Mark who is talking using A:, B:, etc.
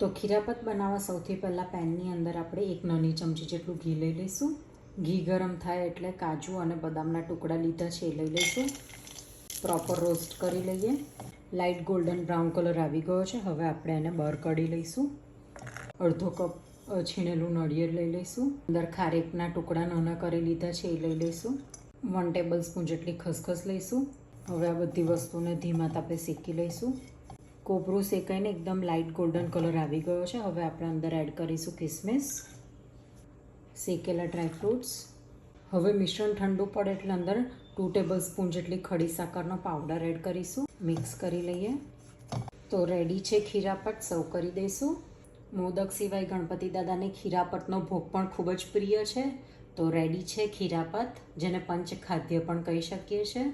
A: તો ખીરાપત બનાવવા સૌથી પહેલાં પેનની અંદર આપણે 1 નાની ચમચી જેટલું ઘી લઈ લઈશું. ઘી ગરમ થાય એટલે કાજુ અને બદામના ટુકડા લીધા છે એ લઈ લઈશું. પ્રોપર રોસ્ટ કરી લઈએ. લાઇટ ગોલ્ડન બ્રાઉન કલર આવી ગયો છે. હવે આપણે એને બહાર કાઢી લઈશું. અડધો કપ છીણેલું નાળિયેર લઈ લઈશું. અંદર ખારેકના ટુકડા નાના કરી લીધા છે એ લઈ લઈશું. 1 ટેબલ સ્પૂન જેટલી ખસખસ લઈશું. હવે આ બધી વસ્તુને ધીમા તાપે શેકી લઈશું. કોપરું શેકાઈને એકદમ લાઇટ ગોલ્ડન કલર આવી ગયો છે. હવે આપણે અંદર એડ કરીશું કિસમિસ, શેકેલા ડ્રાયફ્રૂટ્સ. હવે મિશ્રણ ઠંડુ પડે એટલે અંદર 2 ટેબલ સ્પૂન જેટલી ખડી સાકરનો પાવડર એડ કરીશું. મિક્સ કરી લઈએ. તો રેડી છે ખીરાપત. સર્વ કરી દઈશું. મોદક સિવાય ગણપતિ દાદાને ખીરાપતનો ભોગ પણ ખૂબ જ પ્રિય છે. તો રેડી છે ખીરાપત, જેને પંચખાદ્ય પણ કહી શકીએ છીએ.